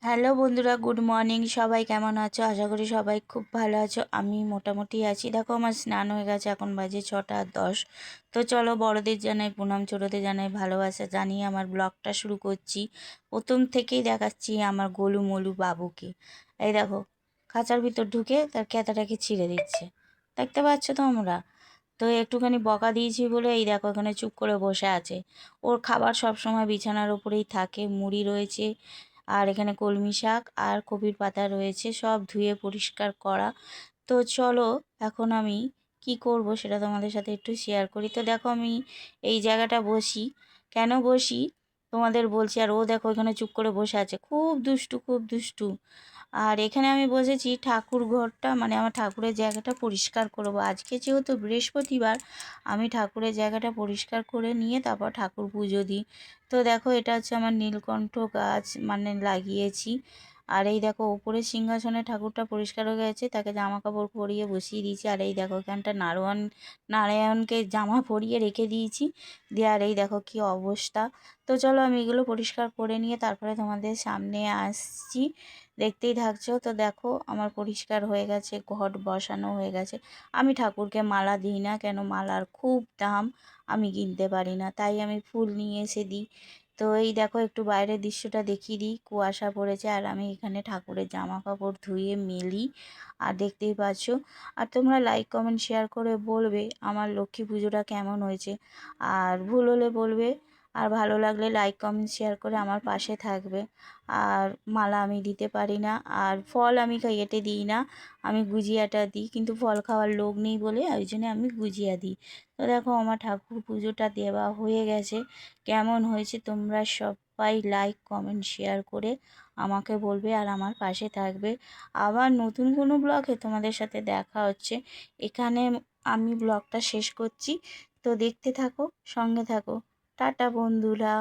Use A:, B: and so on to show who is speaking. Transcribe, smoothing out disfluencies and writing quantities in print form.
A: Hello বন্ধুরা, good morning. সবাই কেমন আছো? আশা করি সবাই খুব ভালো আছো। আমি মোটামুটি আছি। দেখো আমার স্নান হয়ে গেছে, এখন বাজে 6টা 10। তো চলো, বড়দের জানাই প্রণাম, ছোটোদের জানাই ভালোবাসা জানিয়ে আমার ব্লগটা শুরু করছি। প্রথম থেকেই দেখাচ্ছি আমার গোলু মোলু বাবুকে। এই দেখো, খাঁচার ভিতর ঢুকে তার ক্যাতাটাকে ছিঁড়ে দিচ্ছে, দেখতে পাচ্ছ তোমরা? তো একটুখানি বকা দিয়েছি বলে এই দেখো এখানে চুপ করে বসে আছে। ওর খাবার সব সময় বিছানার উপরেই থাকে। মুড়ি রয়েছে, আর এখানে কলমি শাক আর কপির পাতা রয়েছে, সব ধুয়ে পরিষ্কার করা। তো চলো, এখন আমি কি করব সেটা তোমাদের সাথে একটু শেয়ার করি। তো দেখো আমি এই জায়গাটা বসি, কেন বসি তোমাদের বলছি। আর ও দেখো এখানে চুপ করে বসে আছে, খুব দুষ্টু, খুব দুষ্টু। আর এখানে আমি বসেছি ঠাকুর ঘরটা, মানে আমার ঠাকুরের জায়গাটা পরিষ্কার করবো। আজকে যেহেতু বৃহস্পতিবার, আমি ঠাকুরের জায়গাটা পরিষ্কার করে নিয়ে তারপর ঠাকুর পুজো দিই। তো দেখো এটা হচ্ছে আমার নীলকণ্ঠ গাছ, মানে লাগিয়েছি। আর এই দেখো উপরে সিংহাসনে ঠাকুরটা পরিষ্কার হয়ে গেছে, তাকে জামা কাপড় পরিয়ে বসিয়ে দিয়েছি। আর এই দেখো এখানটা নারায়ণকে জামা পরিয়ে রেখে দিয়েছি দিয়ে। আর এই দেখো কি অবস্থা। তো চলো আমি এগুলো পরিষ্কার করে নিয়ে তারপরে তোমাদের সামনে আসছি, দেখতেই থাকছো। তো দেখো আমার পরিষ্কার হয়ে গেছে, ঘট বসানো হয়ে গেছে। আমি ঠাকুরকে মালা দিই না, কেন মালার খুব দাম, আমি কিনতে পারি না, তাই আমি ফুল নিয়ে এসে দিই। তো এই দেখো একটু বাইরের দৃশ্যটা দেখিয়ে দিই, কুয়াশা পড়েছে আর আমি এখানে ঠাকুরের জামা কাপড় ধুয়ে মেলি। আর দেখতেই পাচ্ছো। আর তোমরা লাইক কমেন্ট শেয়ার করে বলবে আমার লক্ষ্মী পুজোটা কেমন হয়েছে। আর ভুল হলে বলবে, আর ভালো লাগলে লাইক কমেন্ট শেয়ার করে আমার পাশে থাকবে। আর মালা আমি দিতে পারি না, আর ফল আমি কেটে দিই না, আমি গুজিয়াটা দিই, কিন্তু ফল খাওয়ার লোক নেই বলে ওই জন্য আমি গুজিয়া দিই। তো দেখো আমার ঠাকুর পুজোটা দেওয়া হয়ে গেছে। কেমন হয়েছে তোমরা সবাই লাইক কমেন্ট শেয়ার করে আমাকে বলবে আর আমার পাশে থাকবে। আবার নতুন কোনো ব্লগে তোমাদের সাথে দেখা হচ্ছে। এখানে আমি ব্লগটা শেষ করছি। তো দেখতে থাকো, সঙ্গে থাকো। টাটা বন্ধুরা।